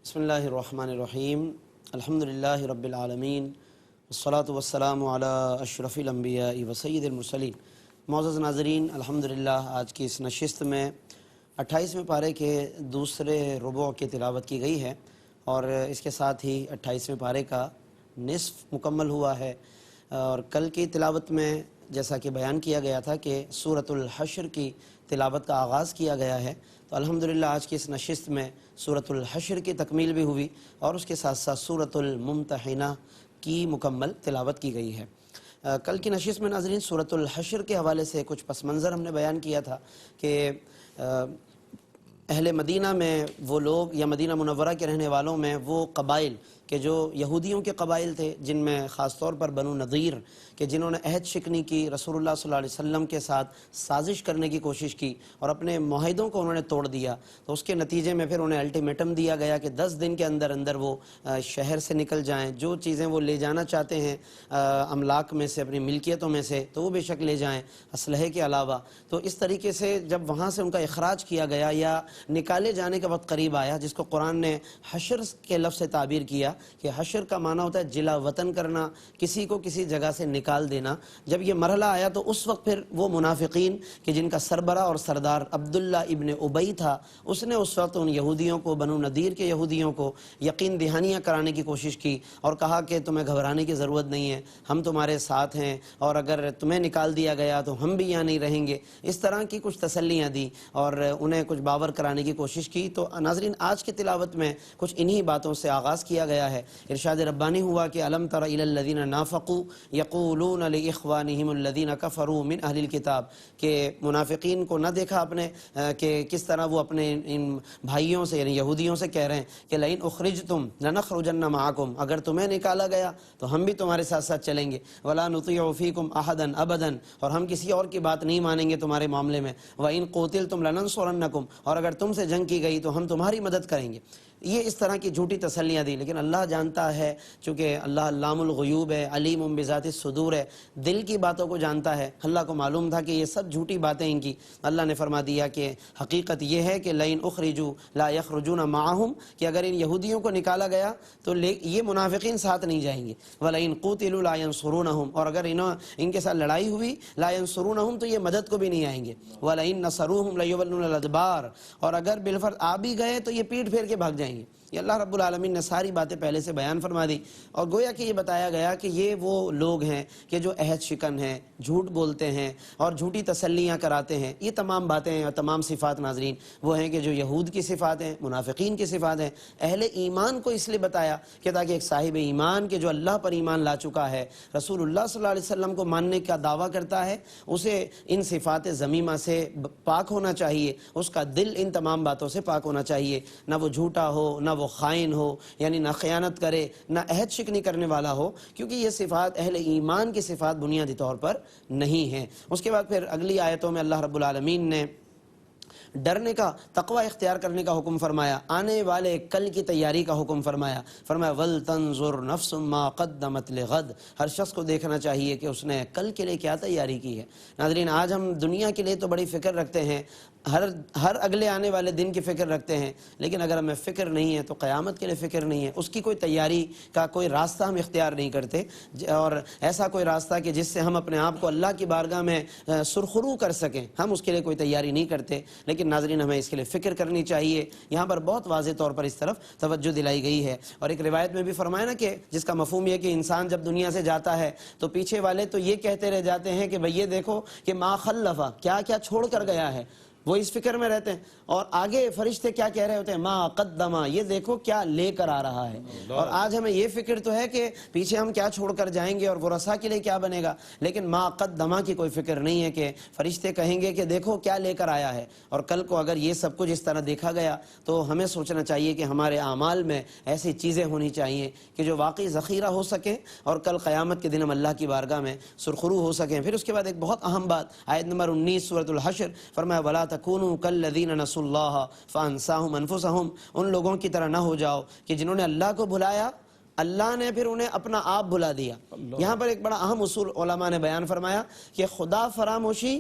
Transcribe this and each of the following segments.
بسم اللہ الرحمن الرحیم الحمدللہ رب العالمین والصلاة والسلام علی اشرف الانبیاء وسید المرسلین۔ معزز ناظرین، الحمدللہ آج کی اس نشست میں 28ویں پارے کے دوسرے ربع کی تلاوت کی گئی ہے اور اس کے ساتھ ہی 28ویں پارے کا نصف مکمل ہوا ہے۔ اور کل کی تلاوت میں جیسا کہ بیان کیا گیا تھا کہ سورۃ الحشر کی تلاوت کا آغاز کیا گیا ہے، تو الحمدللہ آج کی اس نشست میں سورۃ الحشر کی تکمیل بھی ہوئی اور اس کے ساتھ ساتھ سورۃ الممتحنہ کی مکمل تلاوت کی گئی ہے۔ کل کی نشست میں ناظرین سورۃ الحشر کے حوالے سے کچھ پس منظر ہم نے بیان کیا تھا کہ اہل مدینہ میں وہ لوگ یا مدینہ منورہ کے رہنے والوں میں وہ قبائل کہ جو یہودیوں کے قبائل تھے، جن میں خاص طور پر بنو نضیر کہ جنہوں نے عہد شکنی کی، رسول اللہ صلی اللہ علیہ وسلم کے ساتھ سازش کرنے کی کوشش کی اور اپنے معاہدوں کو انہوں نے توڑ دیا، تو اس کے نتیجے میں پھر انہیں الٹیمیٹم دیا گیا کہ 10 دن کے اندر اندر وہ شہر سے نکل جائیں، جو چیزیں وہ لے جانا چاہتے ہیں املاک میں سے، اپنی ملکیتوں میں سے، تو وہ بے شک لے جائیں اسلحے کے علاوہ۔ تو اس طریقے سے جب وہاں سے ان کا اخراج کیا گیا یا نکالے جانے کا وقت قریب آیا، جس کو قرآن نے حشر کے لفظ سے تعبیر کیا کہ حشر کا معنی ہوتا ہے جلا وطن کرنا، کسی کو کسی جگہ سے نکال دینا، جب یہ مرحلہ آیا تو اس وقت پھر وہ منافقین کہ جن کا سربراہ اور سردار عبداللہ ابن ابی تھا، اس نے اس وقت ان یہودیوں کو، بنو نضیر کے یہودیوں کو یقین دہانیاں کرانے کی کوشش کی اور کہا کہ تمہیں گھبرانے کی ضرورت نہیں ہے، ہم تمہارے ساتھ ہیں اور اگر تمہیں نکال دیا گیا تو ہم بھی یہاں نہیں رہیں گے، اس طرح کی کچھ تسلیاں دی اور انہیں کچھ باور کرانے کی کوشش کی۔ تو ناظرین آج کی تلاوت میں کچھ انہی باتوں سے آغاز کیا گیا ہے۔ ارشاد ربانی ہوا کہ الم تر الی الذین نافقوا یقولون لاخوانہم الذین کفروا من اہل الکتاب، کہ منافقین کو نہ دیکھا آپ نے کہ کس طرح وہ اپنے ان بھائیوں سے یعنی یہودیوں سے کہہ رہے ہیں کہ لئن اخرجتم لنخرجن معکم، اگر تمہیں نکالا گیا تو ہم بھی تمہارے ساتھ ساتھ چلیں گے، ولا نطیع فیکم احدا ابدا، اور ہم کسی اور کی بات نہیں مانیں گے تمہارے معاملے میں، وان قتلتم لننصرنکم، اور اگر تم سے جنگ کی گئی تو ہم تمہاری مدد کریں گے۔ یہ اس طرح کی جھوٹی تسلیاں دی، لیکن اللہ جانتا ہے، چونکہ اللہ علام الغیوب ہے، علیم بذات الصدور ہے، دل کی باتوں کو جانتا ہے۔ اللہ کو معلوم تھا کہ یہ سب جھوٹی باتیں ان کی، اللہ نے فرما دیا کہ حقیقت یہ ہے کہ لئن اخرجوا لا یخرجون معہم، کہ اگر ان یہودیوں کو نکالا گیا تو یہ منافقین ساتھ نہیں جائیں گے، ولئن قتلوا لا ینصرونہم، اور اگر ان کے ساتھ لڑائی ہوئی لا ینصرونہم تو یہ مدد کو بھی نہیں آئیں گے، ولئن نصروہم لیولون الادبار، اور اگر بالفرض آ بھی گئے تو یہ پیٹ پھیر کے بھاگ جائیں گے۔ یہ اللہ رب العالمین نے ساری باتیں پہلے سے بیان فرما دی اور گویا کہ یہ بتایا گیا کہ یہ وہ لوگ ہیں کہ جو عہد شکن ہیں، جھوٹ بولتے ہیں اور جھوٹی تسلیاں کراتے ہیں۔ یہ تمام باتیں اور تمام صفات ناظرین وہ ہیں کہ جو یہود کی صفات ہیں، منافقین کی صفات ہیں۔ اہل ایمان کو اس لیے بتایا کہ تاکہ ایک صاحب ایمان کہ جو اللہ پر ایمان لا چکا ہے، رسول اللہ صلی اللہ علیہ وسلم کو ماننے کا دعویٰ کرتا ہے، اسے ان صفات ذمیمہ سے پاک ہونا چاہیے، اس کا دل ان تمام باتوں سے پاک ہونا چاہیے، نہ وہ جھوٹا ہو، نہ وہ خائن ہو، یعنی نہ خیانت کرے، نہ عہد شکنی کرنے والا ہو، کیونکہ یہ صفات اہل ایمان کی صفات بنیادی طور پر نہیں ہیں۔ اس کے بعد پھر اگلی آیتوں میں اللہ رب العالمین نے ڈرنے کا، تقوی اختیار کرنے کا حکم فرمایا، آنے والے کل کی تیاری کا حکم فرمایا، وَلْتَنْظُرْ نَفْسٌ مَا قَدَّمَتْ لِغَدْ، ہر شخص کو دیکھنا چاہیے کہ اس نے کل کے لیے کیا تیاری کی ہے۔ ناظرین آج ہم دنیا کے لیے تو بڑی فکر رکھتے ہیں، ہر اگلے آنے والے دن کی فکر رکھتے ہیں، لیکن اگر ہمیں فکر نہیں ہے تو قیامت کے لیے فکر نہیں ہے، اس کی کوئی تیاری کا کوئی راستہ ہم اختیار نہیں کرتے، اور ایسا کوئی راستہ کہ جس سے ہم اپنے آپ کو اللہ کی بارگاہ میں سرخرو کر سکیں، ہم اس کے لیے کوئی تیاری نہیں کرتے، لیکن ناظرین ہمیں اس کے لیے فکر کرنی چاہیے۔ یہاں پر بہت واضح طور پر اس طرف توجہ دلائی گئی ہے، اور ایک روایت میں بھی فرمایا نا کہ جس کا مفہوم یہ کہ انسان جب دنیا سے جاتا ہے تو پیچھے والے تو یہ کہتے رہ جاتے ہیں کہ بھئی یہ دیکھو کہ ما خلفا، کیا کیا چھوڑ کر گیا ہے، وہ اس فکر میں رہتے ہیں، اور آگے فرشتے کیا کہہ رہے ہوتے ہیں، ما قدما، یہ دیکھو کیا لے کر آ رہا ہے۔ اور آج ہمیں یہ فکر تو ہے کہ پیچھے ہم کیا چھوڑ کر جائیں گے اور ورثہ کے لیے کیا بنے گا، لیکن ما قدما کی کوئی فکر نہیں ہے کہ فرشتے کہیں گے کہ دیکھو کیا لے کر آیا ہے۔ اور کل کو اگر یہ سب کچھ اس طرح دیکھا گیا تو ہمیں سوچنا چاہیے کہ ہمارے اعمال میں ایسی چیزیں ہونی چاہیے کہ جو واقعی ذخیرہ ہو سکیں اور کل قیامت کے دن ہم اللہ کی بارگاہ میں سرخرو ہو سکیں۔ پھر اس کے بعد ایک بہت اہم بات، آیت نمبر 19 سورۃ الحشر، فرمایا وَلَا تَكُونُوا كَالَّذِينَ نَسُوا اللَّهَ فَأَنسَاهُمْ أَنفُسَهُمْ، ان لوگوں کی طرح نہ ہو جاؤ کہ جنہوں نے اللہ کو بھلایا، اللہ نے پھر انہیں اپنا آپ بھلا دیا۔ یہاں پر ایک بڑا اہم اصول علماء نے بیان فرمایا کہ خدا فراموشی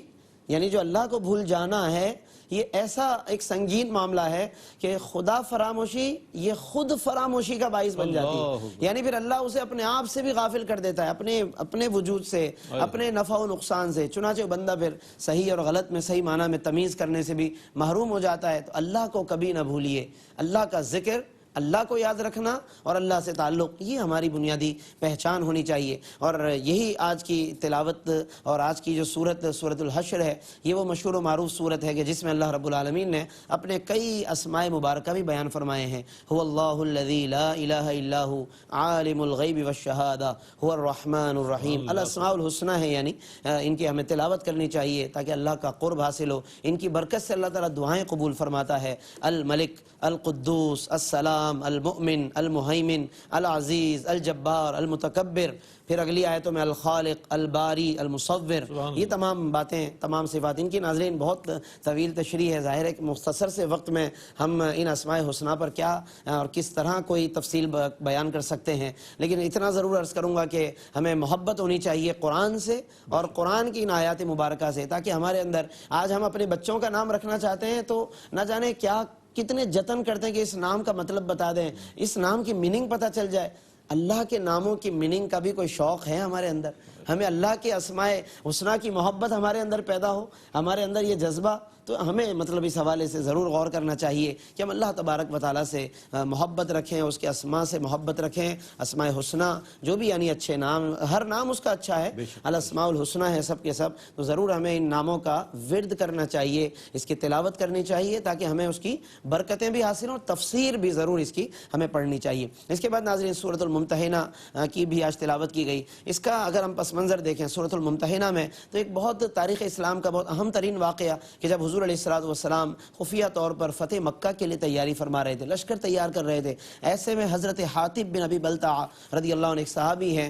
یعنی جو اللہ کو بھول جانا ہے، یہ ایسا ایک سنگین معاملہ ہے کہ خدا فراموشی یہ خود فراموشی کا باعث بن جاتی ہے، یعنی پھر اللہ اسے اپنے آپ سے بھی غافل کر دیتا ہے، اپنے وجود سے، اپنے نفع و نقصان سے، چنانچہ بندہ پھر صحیح اور غلط میں صحیح معنی میں تمیز کرنے سے بھی محروم ہو جاتا ہے۔ تو اللہ کو کبھی نہ بھولیے، اللہ کا ذکر، اللہ کو یاد رکھنا اور اللہ سے تعلق، یہ ہماری بنیادی پہچان ہونی چاہیے۔ اور یہی آج کی تلاوت اور آج کی جو سورۃ الحشر ہے، یہ وہ مشہور و معروف سورت ہے کہ جس میں اللہ رب العالمین نے اپنے کئی اسماء مبارکہ بھی بیان فرمائے ہیں۔ هو اللہ الذی لا الہ الا هو عالم الغیب والشہادہ هو الرحمن الرحیم۔ الاسماء الحسنی ہے، یعنی ان کی ہمیں تلاوت کرنی چاہیے تاکہ اللہ کا قرب حاصل ہو۔ ان کی برکت سے اللہ تعالیٰ دعائیں قبول فرماتا ہے۔ الملک، القدوس، السلام، المؤمن، المہیمن، العزیز، الجبار، المتکبر، پھر اگلی آیتوں میں الخالق، الباری، المصور، یہ تمام باتیں، تمام صفات، ان کی ناظرین بہت طویل تشریح ہے۔ ظاہر ہے کہ مختصر سے وقت میں ہم ان اسماء حسنی پر کیا اور کس طرح کوئی تفصیل بیان کر سکتے ہیں، لیکن اتنا ضرور عرض کروں گا کہ ہمیں محبت ہونی چاہیے قرآن سے اور قرآن کی ان آیات مبارکہ سے، تاکہ ہمارے اندر آج ہم اپنے بچوں کا نام رکھنا چاہتے ہیں تو نہ جانے کیا کتنے جتن کرتے ہیں کہ اس نام کا مطلب بتا دیں، اس نام کی میننگ پتہ چل جائے۔ اللہ کے ناموں کی میننگ کا بھی کوئی شوق ہے ہمارے اندر؟ ہمیں اللہ کے اسماء حسنی کی محبت ہمارے اندر پیدا ہو، ہمارے اندر یہ جذبہ، تو ہمیں مطلب اس حوالے سے ضرور غور کرنا چاہیے کہ ہم اللہ تبارک و تعالیٰ سے محبت رکھیں، اس کے اسماء سے محبت رکھیں، اسماء حسنی جو بھی یعنی اچھے نام، ہر نام اس کا اچھا ہے، الاسماء الحسنی ہے سب کے سب، تو ضرور ہمیں ان ناموں کا ورد کرنا چاہیے، اس کی تلاوت کرنی چاہیے تاکہ ہمیں اس کی برکتیں بھی حاصل ہوں، تفسیر بھی ضرور اس کی ہمیں پڑھنی چاہیے۔ اس کے بعد ناظرین سورۃ الممتحنہ کی بھی آج تلاوت کی گئی۔ اس کا اگر ہم پس منظر دیکھیں سورۃ الممتحنہ میں تو ایک بہت تاریخ اسلام کا بہت اہم ترین واقعہ کہ جب حضور علیہ الصلوۃ والسلام خفیہ طور پر فتح مکہ کے لیے تیاری فرما رہے تھے، لشکر تیار کر رہے تھے، ایسے میں حضرت حاطب بن ابی بلتع رضی اللہ عنہ ایک صحابی ہیں،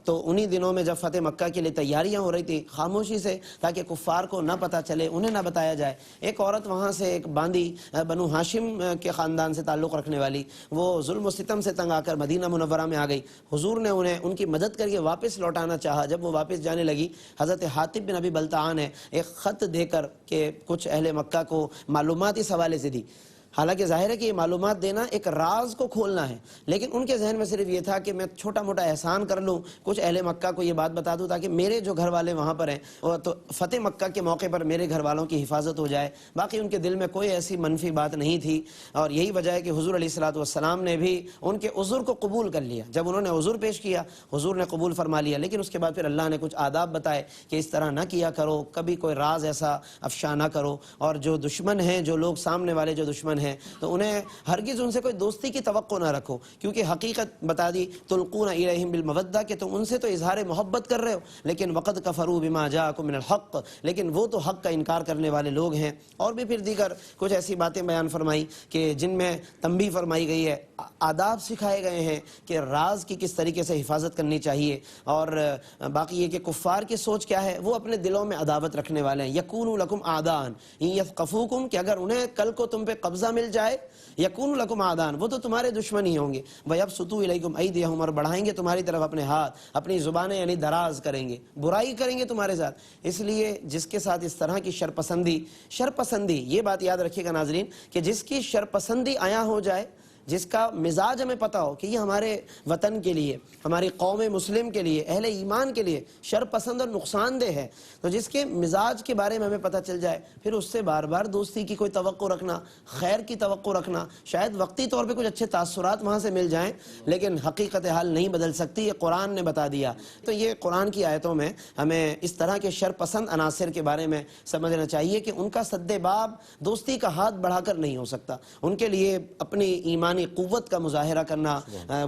تو انہی دنوں میں جب فتح مکہ کے لیے تیاریاں ہو رہی تھی، خاموشی سے تاکہ کفار کو نہ پتہ چلے، انہیں نہ بتایا جائے، ایک عورت وہاں سے ایک باندی بنو ہاشم کے خاندان سے تعلق رکھنے والی، وہ ظلم و ستم سے تنگ آ کر مدینہ منورہ میں آ گئی۔ حضور نے انہیں ان کی مدد کر کے واپس لوٹانا چاہا۔ جب وہ واپس جانے لگی، حضرت حاطب بن ابی بلتع نے ایک خط دے کر کہ کچھ اہل مکہ کو معلومات اس حوالے سے دی۔ حالانکہ ظاہر ہے کہ یہ معلومات دینا ایک راز کو کھولنا ہے، لیکن ان کے ذہن میں صرف یہ تھا کہ میں چھوٹا موٹا احسان کر لوں، کچھ اہل مکہ کو یہ بات بتا دوں تاکہ میرے جو گھر والے وہاں پر ہیں تو فتح مکہ کے موقع پر میرے گھر والوں کی حفاظت ہو جائے۔ باقی ان کے دل میں کوئی ایسی منفی بات نہیں تھی، اور یہی وجہ ہے کہ حضور علیہ الصلوۃ والسلام نے بھی ان کے عذر کو قبول کر لیا۔ جب انہوں نے عذر پیش کیا، حضور نے قبول فرما لیا، لیکن اس کے بعد پھر اللہ نے کچھ آداب بتائے کہ اس طرح نہ کیا کرو، کبھی کوئی راز ایسا افشا نہ کرو، اور جو دشمن ہیں، جو لوگ سامنے والے جو دشمن ہیں، تو انہیں ہرگز ان سے کوئی دوستی کی توقع نہ رکھو، کیونکہ حقیقت بتا دی تلقون الیہم بالمودہ کہ تم ان سے تو اظہار محبت کر رہے ہو، لیکن وقد کفروا بما جاءکم من الحق، لیکن وہ تو حق کا انکار کرنے والے لوگ ہیں۔ اور بھی پھر دیگر کچھ ایسی باتیں بیان فرمائی کہ جن میں تنبیہ فرمائی گئی ہے، آداب سکھائے گئے ہیں کہ راز کی کس طریقے سے حفاظت کرنی چاہیے، اور باقی یہ کہ کفار کی سوچ کیا ہے، وہ اپنے دلوں میں عداوت رکھنے والے ہیں۔ یکونوا لکم اعداء ان یثقفوکم، کہ اگر انہیں کل کو تم پہ قبضہ مل جائے، یکون لکم اعدان، وہ تو تمہارے دشمن ہی ہوں گے، وَيَبْسُطُوا إِلَيْكُمْ أَيْدِيَهُمْ، اور بڑھائیں گے تمہاری طرف اپنے ہاتھ، اپنی زبانیں یعنی دراز کریں گے، برائی کریں گے تمہارے ساتھ۔ اس لیے جس کے ساتھ اس طرح کی شرپسندی، یہ بات یاد رکھیے گا ناظرین کہ جس کی شرپسندی عیاں ہو جائے، جس کا مزاج ہمیں پتہ ہو کہ یہ ہمارے وطن کے لیے، ہماری قوم مسلم کے لیے، اہل ایمان کے لیے شرپسند اور نقصان دہ ہے، تو جس کے مزاج کے بارے میں ہمیں پتہ چل جائے، پھر اس سے بار بار دوستی کی کوئی توقع رکھنا، خیر کی توقع رکھنا، شاید وقتی طور پہ کچھ اچھے تاثرات وہاں سے مل جائیں، لیکن حقیقت حال نہیں بدل سکتی، یہ قرآن نے بتا دیا۔ تو یہ قرآن کی آیتوں میں ہمیں اس طرح کے شرپسند عناصر کے بارے میں سمجھنا چاہیے کہ ان کا سد باب دوستی کا ہاتھ بڑھا کر نہیں ہو سکتا، ان کے لیے اپنی ایمانی قوت کا مظاہرہ کرنا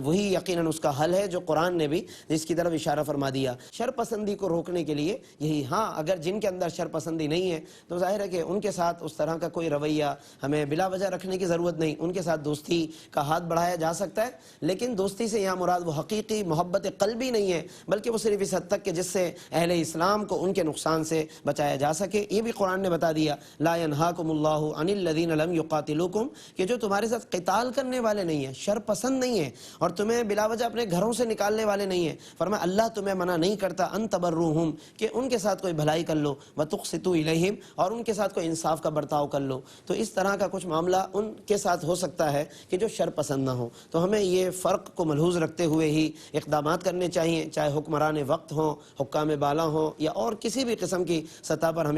وہی یقیناً اس کا حل ہے جو قرآن نے بھی جس کی طرف اشارہ فرما دیا۔ شرپسندی کو روکنے کے لیے یہی، ہاں اگر جن کے اندر شرپسندی نہیں ہے تو ظاہر ہے کہ ان کے ساتھ اس طرح کا کوئی رویہ ہمیں بلا وجہ رکھنے کی ضرورت نہیں، ان کے ساتھ دوستی کا ہاتھ بڑھایا جا سکتا ہے، لیکن دوستی سے یہاں مراد وہ حقیقی محبت قلبی نہیں ہے، بلکہ وہ صرف اس حد تک کہ جس سے اہل اسلام کو ان کے نقصان سے بچایا جا سکے۔ یہ بھی قرآن نے بتا دیا، لا ینہاکم اللہ عن الذین لم یقاتلوکم، کہ جو تمہارے ساتھ قتال کرنے کرنے والے نہیں ہیں، شر پسند نہیں ہیں، اور تمہیں بلا وجہ اپنے گھروں سے نکالنے والے نہیں ہیں۔ فرمایا اللہ تمہیں منع نہیں کرتا ان تبروہم، کہ ان کے ساتھ کوئی بھلائی کر لو، وتقسطوا الیہم، اور ان کے ساتھ کوئی انصاف کا برتاؤ کر لو۔ تو اس طرح کا کچھ معاملہ ان کے ساتھ ہو سکتا ہے کہ جو شر پسند نہ ہو، تو ہمیں یہ فرق کو ملحوظ رکھتے ہوئے ہی اقدامات کرنے چاہیے، چاہے حکمران وقت ہوں، حکام بالا ہوں، یا اور کسی بھی قسم کی سطح پر ہم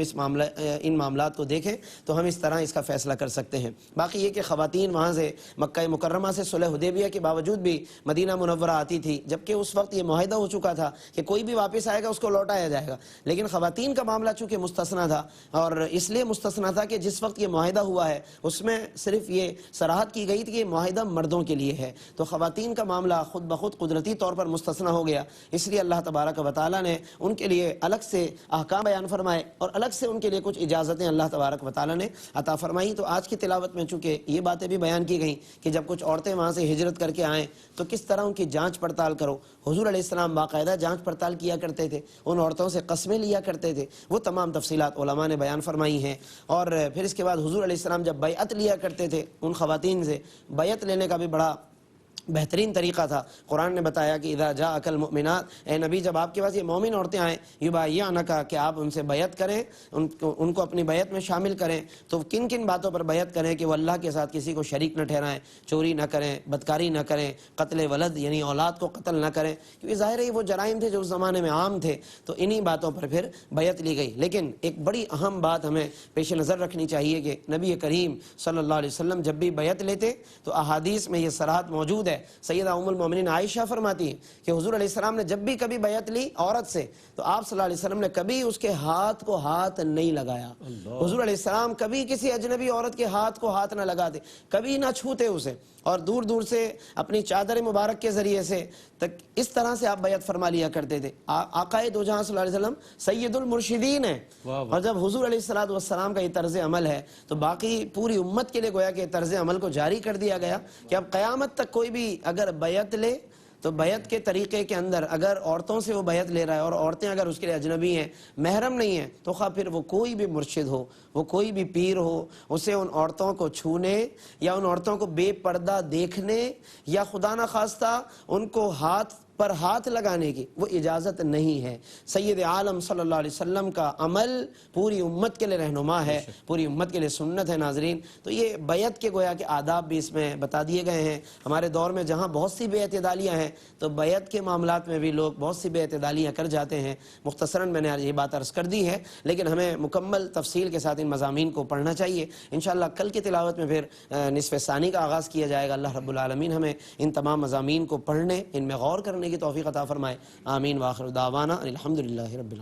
ان معاملات کو دیکھیں تو ہم اس طرح اس کا فیصلہ کر سکتے ہیں۔ باقی یہ کہ خواتین وہاں سے مکہ مکرمہ سے صلح حدیبیہ کے باوجود بھی مدینہ منورہ آتی تھی، جبکہ اس وقت یہ معاہدہ ہو چکا تھا کہ کوئی بھی واپس آئے گا اس کو لوٹایا جائے گا، لیکن خواتین کا معاملہ چونکہ مستثنیٰ تھا، اور اس لیے مستثنیٰ تھا کہ جس وقت یہ معاہدہ ہوا ہے اس میں صرف یہ صراحت کی گئی تھی کہ یہ معاہدہ مردوں کے لیے ہے، تو خواتین کا معاملہ خود بخود قدرتی طور پر مستثنیٰ ہو گیا۔ اس لیے اللہ تبارک و تعالیٰ نے ان کے لیے الگ سے احکام بیان فرمائے، اور الگ سے ان کے لیے کچھ اجازتیں اللہ تبارک و تعالیٰ نے عطا فرمائی۔ تو آج کی تلاوت میں چونکہ یہ باتیں بھی بیان کی گئیں کہ جب کچھ عورتیں وہاں سے ہجرت کر کے آئیں تو کس طرح ان کی جانچ پڑتال کرو۔ حضور علیہ السلام باقاعدہ جانچ پڑتال کیا کرتے تھے، ان عورتوں سے قسمیں لیا کرتے تھے، وہ تمام تفصیلات علماء نے بیان فرمائی ہیں۔ اور پھر اس کے بعد حضور علیہ السلام جب بیعت لیا کرتے تھے ان خواتین سے، بیعت لینے کا بھی بڑا بہترین طریقہ تھا۔ قرآن نے بتایا کہ اذا جاءک المؤمنات، اے نبی جب آپ کے پاس یہ مومن عورتیں آئیں، یبایعنک، کہ آپ ان سے بیعت کریں، ان کو اپنی بیعت میں شامل کریں، تو کن کن باتوں پر بیعت کریں کہ وہ اللہ کے ساتھ کسی کو شریک نہ ٹھہرائیں، چوری نہ کریں، بدکاری نہ کریں، قتل ولد یعنی اولاد کو قتل نہ کریں، کیونکہ ظاہر ہے وہ جرائم تھے جو اس زمانے میں عام تھے، تو انہی باتوں پر پھر بیعت لی گئی۔ لیکن ایک بڑی اہم بات ہمیں پیش نظر رکھنی چاہیے کہ نبی کریم صلی اللہ علیہ وسلم جب بھی بیعت لیتے تو احادیث میں یہ صراحت موجود ہے۔ سیدہ ام المومنین عائشہ فرماتی ہیں کہ حضور علیہ السلام نے جب بھی کبھی بیعت لی عورت سے تو آپ صلی اللہ علیہ وسلم نے کبھی اس کے ہاتھ کو ہاتھ نہیں لگایا۔ حضور علیہ السلام کبھی کسی اجنبی عورت کے ہاتھ کو ہاتھ نہ لگاتے، کبھی نہ چھوتے اسے، اور دور دور سے اپنی چادر مبارک کے ذریعے سے تک اس طرح سے آپ بیعت فرما لیا کرتے تھے۔ آقا دو جہاں صلی اللہ علیہ وسلم سید المرشدین ہیں، اور جب حضور علیہ السلام کا یہ طرز عمل ہے تو باقی پوری امت کے لیے گویا کہ طرز عمل کو جاری کر دیا گیا کہ اب قیامت تک کوئی بھی اگر بیعت لے تو بیعت کے طریقے کے اندر اگر عورتوں سے وہ بیعت لے رہا ہے اور عورتیں اگر اس کے لیے اجنبی ہیں، محرم نہیں ہیں، تو خواہ پھر وہ کوئی بھی مرشد ہو، وہ کوئی بھی پیر ہو، اسے ان عورتوں کو چھونے یا ان عورتوں کو بے پردہ دیکھنے یا خدا نخواستہ ان کو ہاتھ پر ہاتھ لگانے کی وہ اجازت نہیں ہے۔ سید عالم صلی اللہ علیہ وسلم کا عمل پوری امت کے لیے رہنما ہے، پوری امت کے لیے سنت ہے۔ ناظرین، تو یہ بیعت کے گویا کہ آداب بھی اس میں بتا دیے گئے ہیں۔ ہمارے دور میں جہاں بہت سی بے اعتدالیاں ہیں تو بیعت کے معاملات میں بھی لوگ بہت سی بے اعتدالیاں کر جاتے ہیں۔ مختصراً میں نے یہ بات عرض کر دی ہے، لیکن ہمیں مکمل تفصیل کے ساتھ ان مضامین کو پڑھنا چاہیے۔ انشاءاللہ کل کی تلاوت میں پھر نصف ثانی کا آغاز کیا جائے گا۔ اللہ رب العالمین ہمیں ان تمام مضامین کو پڑھنے، ان میں غور کرنے کی توفیق عطا فرمائے۔ آمین۔ وآخر دعوانا الحمدللہ رب العالمین۔